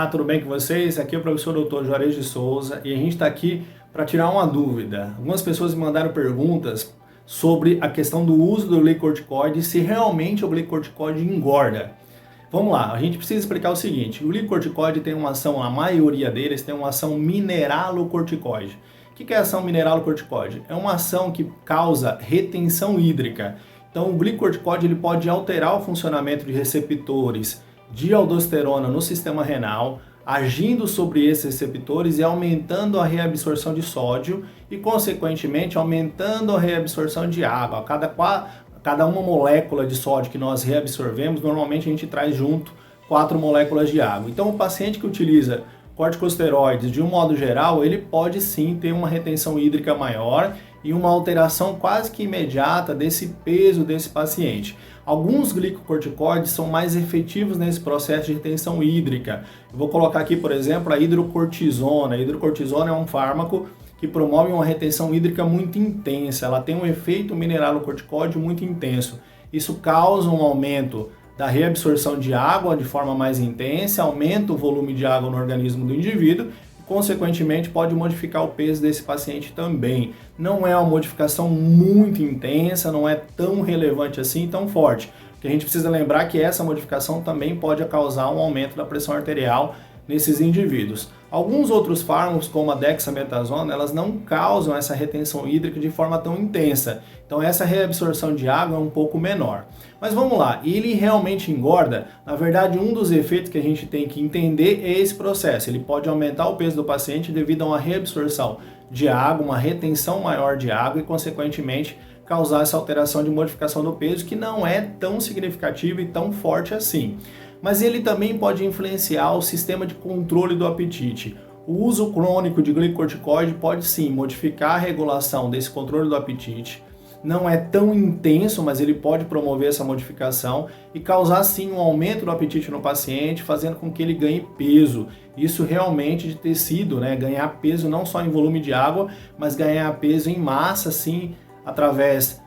Olá, tudo bem com vocês? Aqui é o professor Dr. Juarez de Souza e a gente está aqui para tirar uma dúvida. Algumas pessoas me mandaram perguntas sobre a questão do uso do glicocorticoide e se realmente o glicocorticoide engorda. Vamos lá, a gente precisa explicar o seguinte: o glicocorticoide tem uma ação, a maioria deles tem uma ação mineralocorticoide. O que é a ação mineralocorticoide? É uma ação que causa retenção hídrica. Então o glicocorticoide ele pode alterar o funcionamento de receptores de aldosterona no sistema renal, agindo sobre esses receptores e aumentando a reabsorção de sódio e, consequentemente, aumentando a reabsorção de água. Cada uma molécula de sódio que nós reabsorvemos, normalmente a gente traz junto 4 moléculas de água. Então, o paciente que utiliza corticosteroides, de um modo geral, ele pode sim ter uma retenção hídrica maior e uma alteração quase que imediata desse peso desse paciente. Alguns glicocorticoides são mais efetivos nesse processo de retenção hídrica. Eu vou colocar aqui, por exemplo, a hidrocortisona. A hidrocortisona é um fármaco que promove uma retenção hídrica muito intensa. Ela tem um efeito mineralocorticoide muito intenso. Isso causa um aumento da reabsorção de água de forma mais intensa, aumenta o volume de água no organismo do indivíduo, consequentemente pode modificar o peso desse paciente também. Não é uma modificação muito intensa, não é tão relevante assim, tão forte. Porque a gente precisa lembrar que essa modificação também pode causar um aumento da pressão arterial nesses indivíduos. Alguns outros fármacos, como a dexametasona, elas não causam essa retenção hídrica de forma tão intensa. Então essa reabsorção de água é um pouco menor. Mas vamos lá, ele realmente engorda? Na verdade, um dos efeitos que a gente tem que entender é esse processo. Ele pode aumentar o peso do paciente devido a uma reabsorção de água, uma retenção maior de água e, consequentemente, causar essa alteração de modificação do peso que não é tão significativa e tão forte assim. Mas ele também pode influenciar o sistema de controle do apetite. O uso crônico de glicocorticoide pode sim modificar a regulação desse controle do apetite. Não é tão intenso, mas ele pode promover essa modificação e causar sim um aumento do apetite no paciente, fazendo com que ele ganhe peso. Isso realmente de tecido, né? Ganhar peso não só em volume de água, mas ganhar peso em massa, sim, através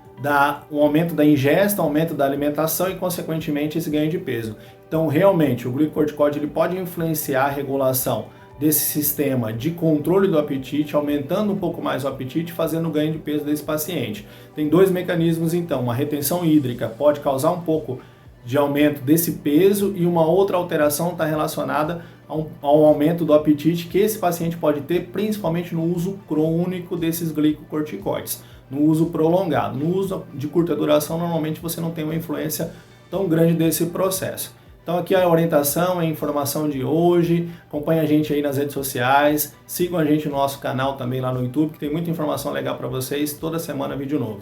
o aumento da ingesta, aumento da alimentação e, consequentemente, esse ganho de peso. Então, realmente, o glicocorticoide ele pode influenciar a regulação desse sistema de controle do apetite, aumentando um pouco mais o apetite, fazendo o ganho de peso desse paciente. Tem dois mecanismos, então. Uma retenção hídrica pode causar um pouco de aumento desse peso e uma outra alteração está relacionada ao aumento do apetite que esse paciente pode ter, principalmente no uso crônico desses glicocorticoides, no uso prolongado. No uso de curta duração, normalmente você não tem uma influência tão grande desse processo. Então aqui a orientação, a informação de hoje. Acompanhe a gente aí nas redes sociais, sigam a gente no nosso canal também lá no YouTube, que tem muita informação legal para vocês, toda semana vídeo novo.